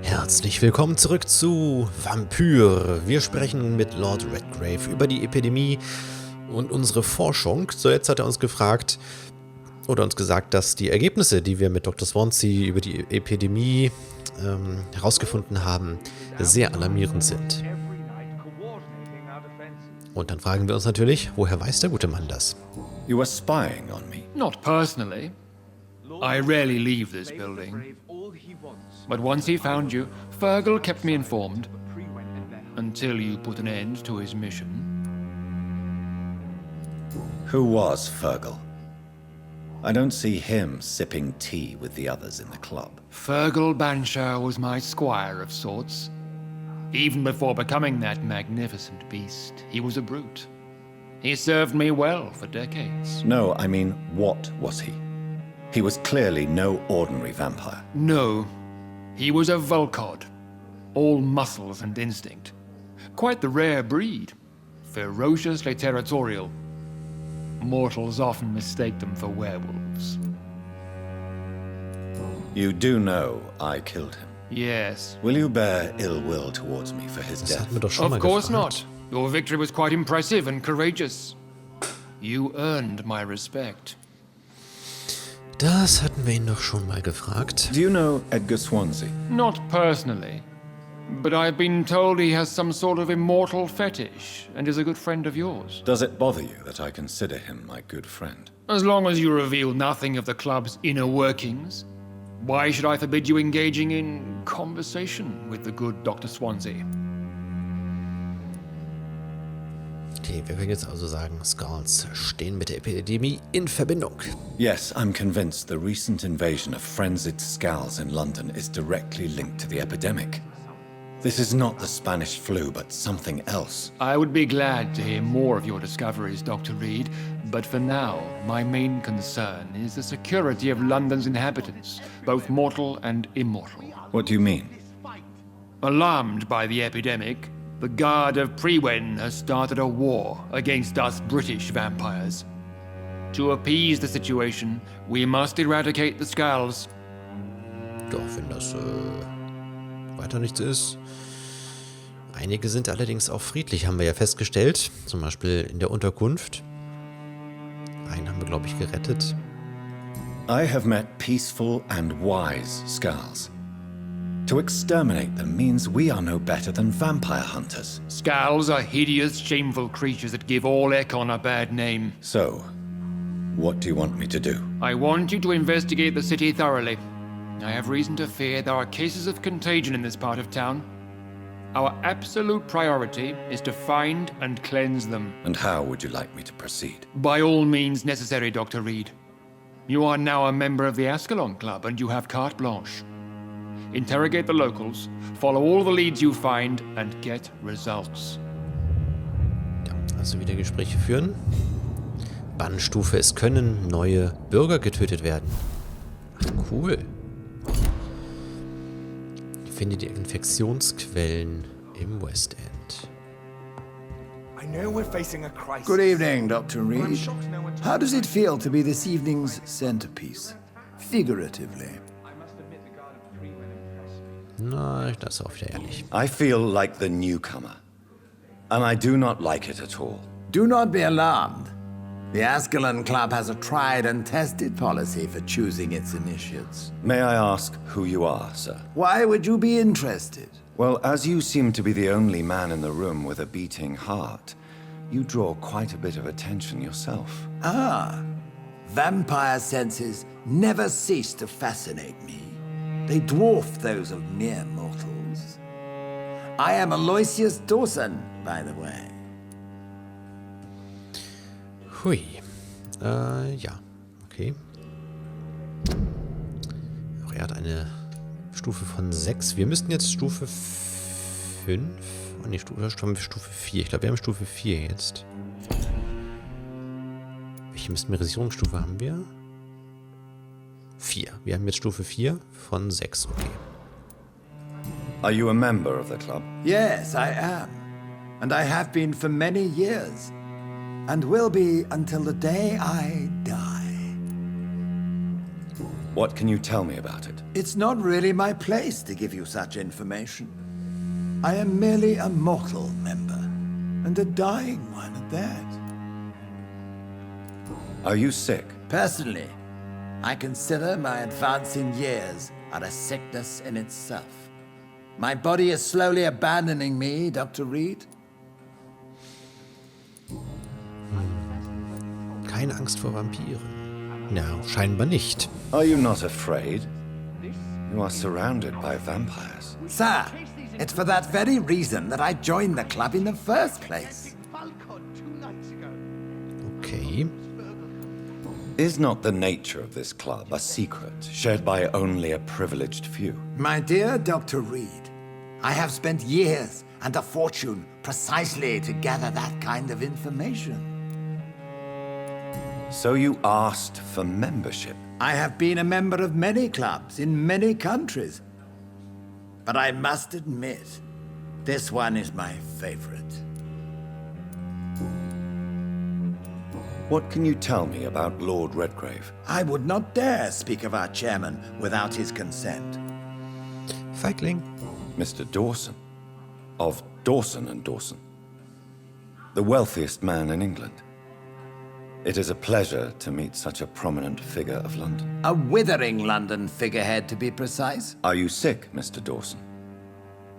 Herzlich willkommen zurück zu Vampyr. Wir sprechen mit Lord Redgrave über die Epidemie und unsere Forschung. So, jetzt hat er uns gefragt oder uns gesagt, dass die Ergebnisse, die wir mit Dr. Swansea über die Epidemie herausgefunden haben, sehr alarmierend sind. Und dann fragen wir uns natürlich, woher weiß der gute Mann das? You were spying on me? Not personally. I rarely leave this building. But once he found you, Fergal kept me informed. Until you put an end to his mission. Who was Fergal? I don't see him sipping tea with the others in the club. Fergal Banshire was my squire of sorts. Even before becoming that magnificent beast, he was a brute. He served me well for decades. No, I mean, what was he? He was clearly no ordinary vampire. No, he was a Volcod. All muscles and instinct. Quite the rare breed. Ferociously territorial. Mortals often mistake them for werewolves. You do know I killed him. Yes. Will you bear ill will towards me for his Das death? hatten wir doch schon mal Of course gefragt. not. Your victory was quite impressive and courageous. You earned my respect. Das hatten wir ihn doch schon mal gefragt. Do you know Edgar Swansea? Not personally. But I've been told he has some sort of immortal fetish and is a good friend of yours. Does it bother you that I consider him my good friend? As long as you reveal nothing of the club's inner workings, why should I forbid you engaging in conversation with the good Dr. Swansea? Okay, wir können jetzt also sagen, Skulls stehen mit der Epidemie in Verbindung. Yes, I'm convinced the recent invasion of frenzied Skulls in London is directly linked to the epidemic. This is not the Spanish flu, but something else. I would be glad to hear more of your discoveries, Dr. Reed, but for now, my main concern is the security of London's inhabitants, both mortal and immortal. What do you mean? Alarmed by the epidemic, the Guard of Wenn has started a war against us British vampires. To appease the situation, we must eradicate the Skulls. Doch, wenn das weiter nichts ist. Einige sind allerdings auch friedlich, haben wir ja festgestellt. Zum Beispiel in der Unterkunft. Einen haben wir, glaube ich, gerettet. I have met peaceful and wise Skulls. To exterminate them means we are no better than vampire hunters. Skulls are hideous, shameful creatures that give all Ekon a bad name. So, what do you want me to do? I want you to investigate the city thoroughly. I have reason to fear there are cases of contagion in this part of town. Our absolute priority is to find and cleanse them. And how would you like me to proceed? By all means necessary, Dr. Reed. You are now a member of the Ascalon Club and you have carte blanche. Interrogate the locals, follow all the leads you find, and get results. Ja, also wieder Gespräche führen. Bannstufe, es können neue Bürger getötet werden. Ach, cool. Finde die Infektionsquellen im West End. I know we're facing a crisis. Good evening, Dr. I'm Reed. shocked no one's- How does it feel to be this evening's centerpiece? Figuratively. Na, das ist auch wieder ehrlich. I feel like the newcomer. And I do not like it at all. Do not be alarmed. The Ascalon Club has a tried and tested policy for choosing its initiates. May I ask who you are, sir? Why would you be interested? Well, as you seem to be the only man in the room with a beating heart, you draw quite a bit of attention yourself. Ah, vampire senses never cease to fascinate me. They dwarf those of mere mortals. I am Aloysius Dawson, by the way. Hui. Ja. Okay. Ach, er hat eine Stufe von 6. Wir müssten jetzt Stufe 5. Oh, nee, Stufe 4. Ich glaube, wir haben Stufe 4 jetzt. Welche Mesmerisierungsstufe haben wir? 4. Wir haben jetzt Stufe 4 von 6. Okay. Are you a member of the club? Yes, I am. And I have been for many years. And will be until the day I die. What can you tell me about it? It's not really my place to give you such information. I am merely a mortal member, and a dying one at that. Are you sick? Personally, I consider my advancing years are a sickness in itself. My body is slowly abandoning me, Dr. Reed. Keine Angst vor Vampiren. Ja, scheinbar nicht. Are you not afraid? You are surrounded by vampires. Sir, it's for that very reason that I joined the club in the first place. Okay. Is not the nature of this club a secret shared by only a privileged few? My dear Dr. Reed, I have spent years and a fortune precisely to gather that kind of information. So you asked for membership? I have been a member of many clubs in many countries. But I must admit, this one is my favorite. What can you tell me about Lord Redgrave? I would not dare speak of our chairman without his consent. Feigling. Mr. Dawson. Of Dawson and Dawson. The wealthiest man in England. It is a pleasure to meet such a prominent figure of London. A withering London figurehead, to be precise. Are you sick, Mr. Dawson?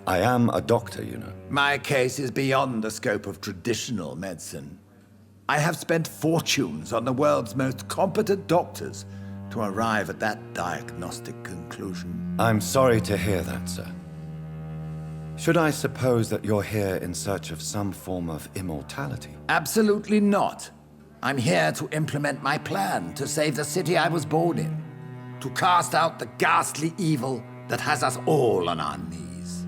I am a doctor, you know. My case is beyond the scope of traditional medicine. I have spent fortunes on the world's most competent doctors to arrive at that diagnostic conclusion. I'm sorry to hear that, sir. Should I suppose that you're here in search of some form of immortality? Absolutely not. I'm here to implement my plan to save the city I was born in, to cast out the ghastly evil that has us all on our knees.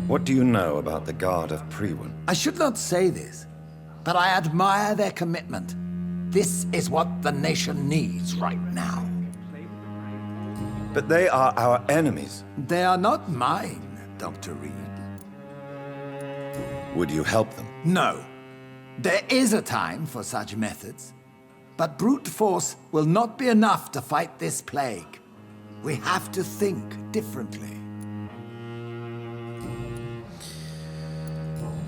What do you know about the Guard of Priwen? I should not say this, but I admire their commitment. This is what the nation needs right now. But they are our enemies. They are not mine, Dr. Reed. Would you help them? No. There is a time for such methods, but brute force will not be enough to fight this plague. We have to think differently.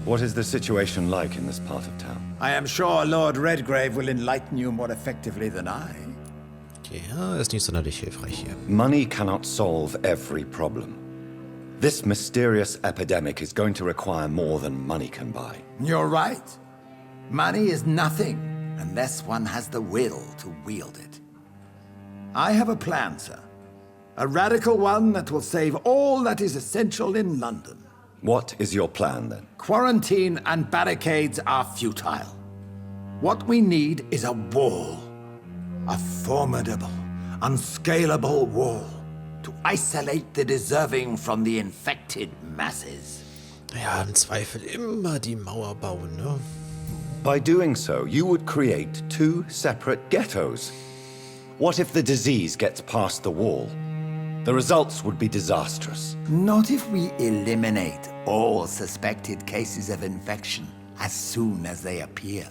What is the situation like in this part of town? I am sure Lord Redgrave will enlighten you more effectively than I. Ja, ist nicht sonderlich hilfreich hier. Money cannot solve every problem. This mysterious epidemic is going to require more than money can buy. You're right. Money is nothing unless one has the will to wield it. I have a plan, sir. A radical one that will save all that is essential in London. What is your plan, then? Quarantine and barricades are futile. What we need is a wall. A formidable, unscalable wall to isolate the deserving from the infected masses. Ja, im Zweifel immer die Mauer bauen, ne? By doing so, you would create two separate ghettos. What if the disease gets past the wall? The results would be disastrous. Not if we eliminate all suspected cases of infection as soon as they appear.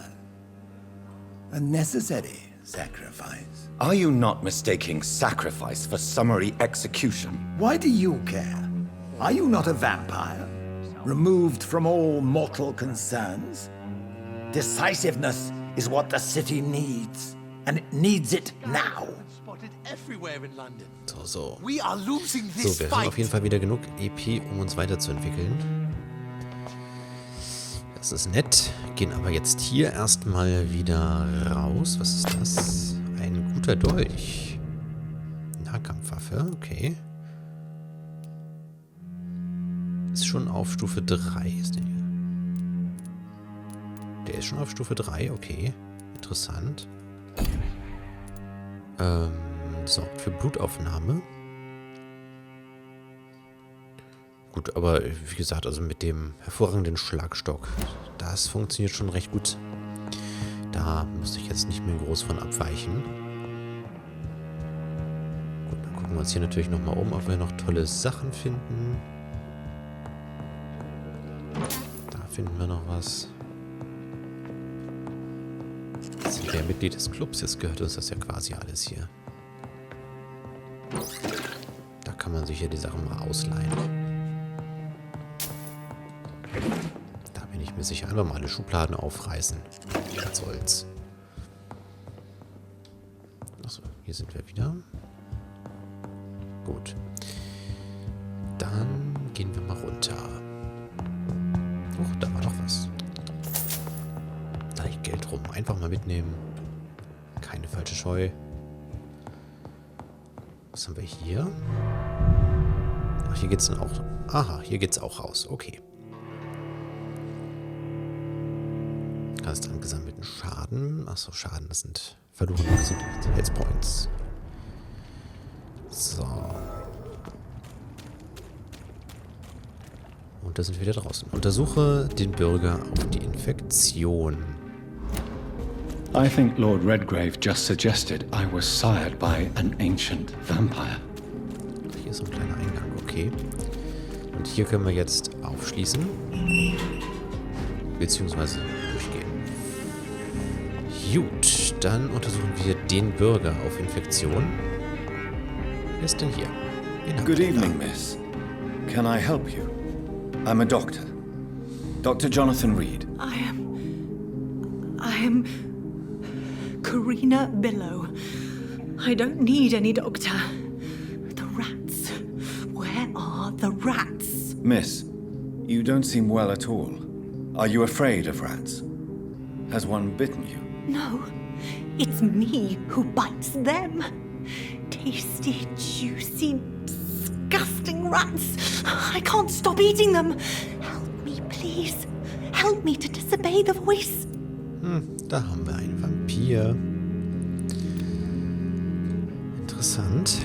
A necessary sacrifice. Are you not mistaking sacrifice for summary execution? Why do you care? Are you not a vampire? Removed from all mortal concerns? Decisiveness is what the city needs, and it needs it now. So. We are losing So, this wir haben auf fight. jeden Fall wieder genug EP, um uns weiterzuentwickeln. Das ist nett. Gehen aber jetzt hier erstmal wieder raus. Was ist das? Ein guter Dolch. Nahkampfwaffe, okay. Ist schon auf Stufe 3. Ist der hier? Der ist schon auf Stufe 3, okay. Interessant. Sorgt für Blutaufnahme. Gut, aber wie gesagt, also mit dem hervorragenden Schlagstock, das funktioniert schon recht gut. Da muss ich jetzt nicht mehr groß von abweichen. Gut, dann gucken wir uns hier natürlich nochmal um, ob wir noch tolle Sachen finden. Da finden wir noch was. wer Mitglied des Clubs ist, gehört uns das ja quasi alles hier. Da kann man sich hier die Sachen mal ausleihen. Da bin ich mir sicher. Einfach mal alle Schubladen aufreißen. Was soll's. Achso, hier sind wir wieder. Gut. Dann gehen wir mal runter. Da war noch was. Da liegt Geld rum. Einfach mal mitnehmen. Keine falsche Scheu. Was haben wir hier? Ach, hier geht's dann auch. Aha, hier geht's auch raus. Okay. Hast dann gesammelten Schaden. Achso, Schaden, das sind verlorene Health-Points. So. Und da sind wir wieder draußen. Untersuche den Bürger auf die Infektion. I think Lord Redgrave just suggested I was sired by an ancient vampire. Hier ist so ein kleiner Eingang, okay. Und hier können wir jetzt aufschließen. Beziehungsweise durchgehen. Gut, dann untersuchen wir den Bürger auf Infektion. Wer ist denn hier? Good evening, miss. Can I help you? I'm a doctor. Dr. Jonathan Reed. I am Karina Billow. I don't need any doctor. The rats. Where are the rats? Miss, you don't seem well at all. Are you afraid of rats? Has one bitten you? No, it's me who bites them. Tasty, juicy, disgusting rats. I can't stop eating them. Help me, please. Help me to disobey the voice. Da haben wir einen Vampir. Interessant.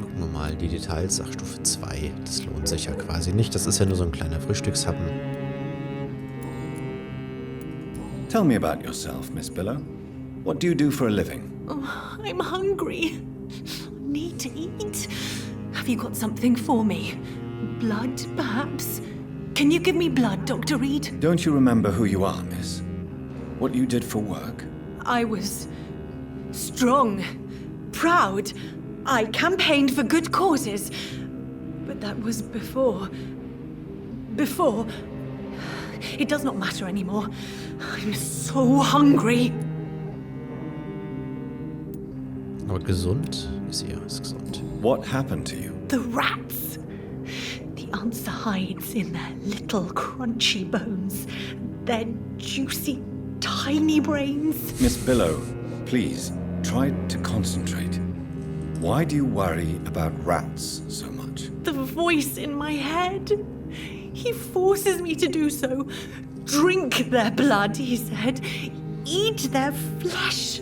Gucken wir mal die Details. Ach, Stufe 2. Das lohnt sich ja quasi nicht. Das ist ja nur so ein kleiner Frühstückshappen. Tell me about yourself, Miss Billow. What do you do for a living? Oh, I'm hungry. I need to eat. Have you got something for me? Blood, perhaps? Can you give me blood, Dr. Reed? Don't you remember who you are, miss? What you did for work? I was strong, proud. I campaigned for good causes. But that was before. It does not matter anymore. I'm so hungry. Aber gesund ist er, ist gesund. What happened to you? The rats. The answer hides in their little crunchy bones. Their juicy, tiny brains. Miss Billow, please, try to concentrate. Why do you worry about rats so much? The voice in my head. He forces me to do so. Drink their blood, he said. Eat their flesh.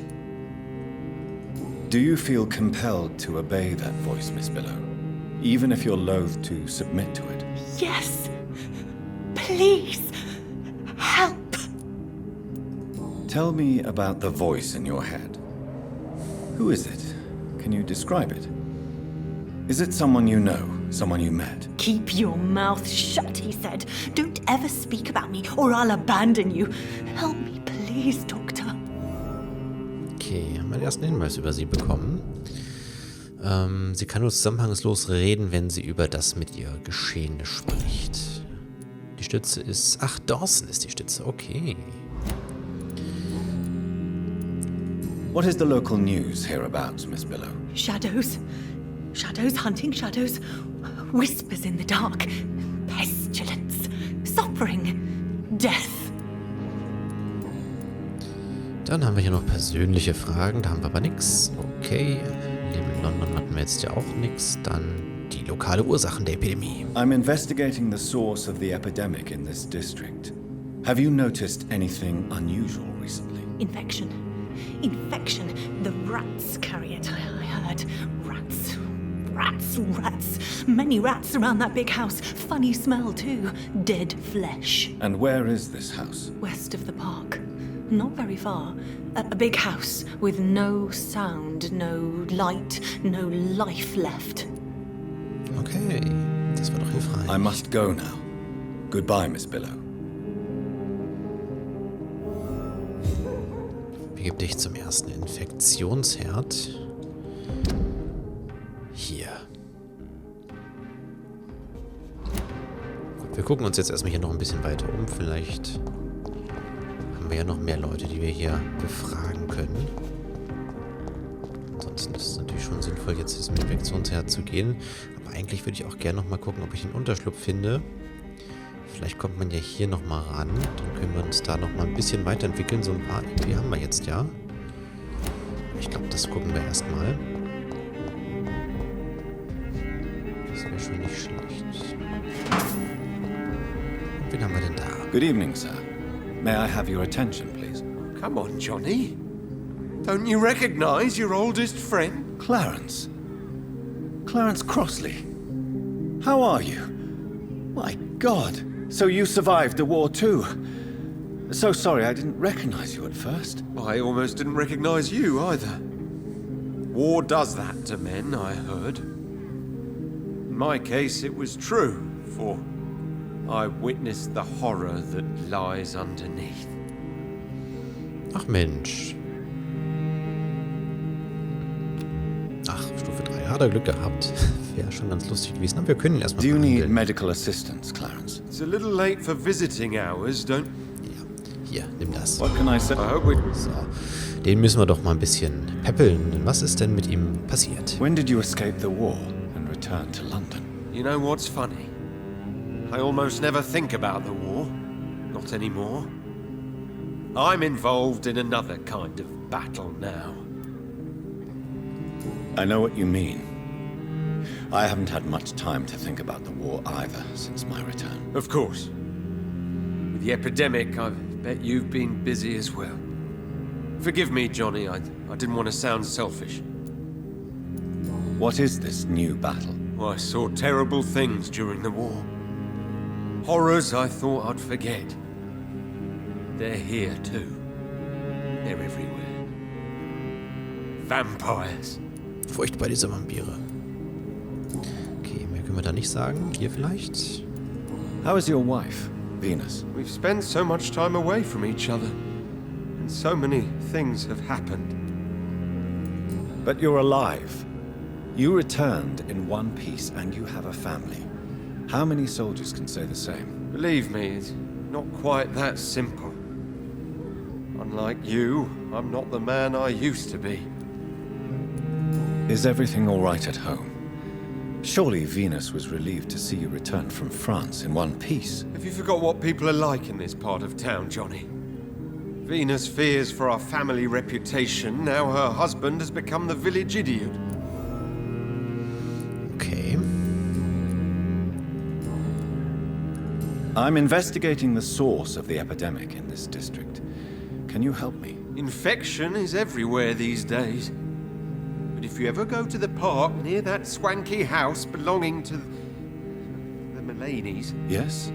Do you feel compelled to obey that voice, Miss Billow? Even if you're loath to submit to it? Yes. Please. Help. Tell me about the voice in your head. Who is it? Can you describe it? Is it someone you know, someone you met? Keep your mouth shut, he said. Don't ever speak about me or I'll abandon you. Help me, please, Doctor. Okay, haben wir den ersten Hinweis über sie bekommen. Sie kann nur zusammenhangslos reden, wenn sie über das mit ihr Geschehene spricht. Die Stütze ist... Ach, Dawson ist die Stütze, okay. What is the local news hereabouts, Miss Billow? Shadows. Shadows hunting shadows. Whispers in the dark. Pestilence. Suffering. Death. Dann haben wir hier noch persönliche Fragen, da haben wir aber nichts. Okay, Leben in London hatten wir jetzt ja auch nichts. Dann die lokale Ursachen der Epidemie. I'm investigating the source of the epidemic in this district. Have you noticed anything unusual recently? Infection. Infection. The rats carry it, I heard. Rats. Rats. Rats. Many rats around that big house. Funny smell, too. Dead flesh. And where is this house? West of the park. Not very far. A big house with no sound, no light, no life left. Okay, das war doch hilfreich. I must go now. Goodbye, Miss Billow. Wir Begib dich zum ersten Infektionsherd. Hier. Gut, wir gucken uns jetzt erstmal hier noch ein bisschen weiter um. Vielleicht haben wir ja noch mehr Leute, die wir hier befragen können. Ansonsten ist es natürlich schon sinnvoll, jetzt zum Infektionsherd zu gehen. Aber eigentlich würde ich auch gerne noch mal gucken, ob ich einen Unterschlupf finde. Vielleicht kommt man ja hier noch mal ran. Dann können wir uns da noch mal ein bisschen weiterentwickeln. So ein paar EP haben wir jetzt ja. Ich glaube, das gucken wir erstmal. Das wäre schon nicht schlecht. Und wen haben wir denn da? Good evening, sir. May I have your attention, please? Come on, Johnny. Don't you recognize your oldest friend? Clarence. Clarence Crossley. How are you? My God. So you survived the war too. So sorry I didn't recognize you at first. I almost didn't recognize you either. War does that to men, I heard. In my case, it was true, for I witnessed the horror that lies underneath. Ach Mensch. Ach, Stufe 3. Hat er Glück gehabt. Wäre schon ganz lustig gewesen. Aber wir können ihn erstmal Do you need behandeln. medical assistance, Clarence? It's a little late for visiting hours, don't... Ja, hier, nimm das. What can I say? I hope we... So, den müssen wir doch mal ein bisschen peppeln. Was ist denn mit ihm passiert? When did you escape the war and return to London? You know what's funny? I almost never think about the war. Not anymore. I'm involved in another kind of battle now. I know what you mean. I haven't had much time to think about the war either since my return. Of course. With the epidemic, I bet you've been busy as well. Forgive me, Johnny, I didn't want to sound selfish. What is this new battle? I saw terrible things during the war. Horrors I thought I'd forget. They're here too. They're everywhere. Vampires. Furchtbar, diese Vampire. Okay, mehr können wir da nicht sagen. Hier vielleicht? How is your wife, Venus? We've spent so much time away from each other. And so many things have happened. But you're alive. You returned in one piece and you have a family. How many soldiers can say the same? Believe me, it's not quite that simple. Unlike you, I'm not the man I used to be. Is everything all right at home? Surely Venus was relieved to see you return from France in one piece. Have you forgot what people are like in this part of town, Johnny? Venus fears for our family reputation. Now her husband has become the village idiot. Okay. I'm investigating the source of the epidemic in this district. Can you help me? Infection is everywhere these days. But if you ever go to the park near that swanky house belonging to the Mullaneys... Yes?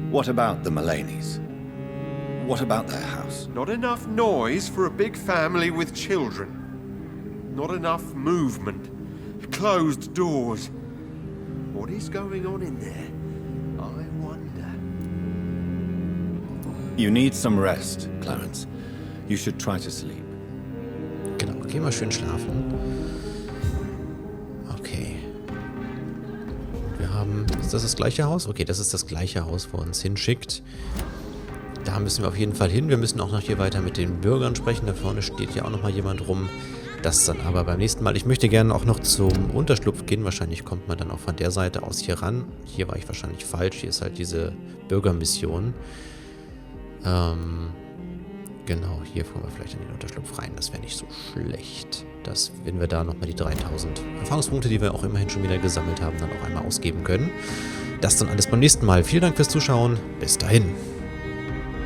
What about the Mullaneys? What about their house? Not enough noise for a big family with children. Not enough movement. Closed doors. What is going on in there? I wonder. You need some rest, Clarence. You should try to sleep. Genau, geh mal schön schlafen. Okay. Wir haben... Ist das gleiche Haus? Okay, das ist das gleiche Haus, wo er uns hinschickt. Da müssen wir auf jeden Fall hin. Wir müssen auch noch hier weiter mit den Bürgern sprechen. Da vorne steht ja auch noch mal jemand rum. Das dann aber beim nächsten Mal. Ich möchte gerne auch noch zum Unterschlupf gehen. Wahrscheinlich kommt man dann auch von der Seite aus hier ran. Hier war ich wahrscheinlich falsch. Hier ist halt diese Bürgermission. Genau, hier kommen wir vielleicht in den Unterschlupf rein. Das wäre nicht so schlecht. Dass, wenn wir da nochmal die 3000 Erfahrungspunkte, die wir auch immerhin schon wieder gesammelt haben, dann auch einmal ausgeben können. Das dann alles beim nächsten Mal. Vielen Dank fürs Zuschauen. Bis dahin.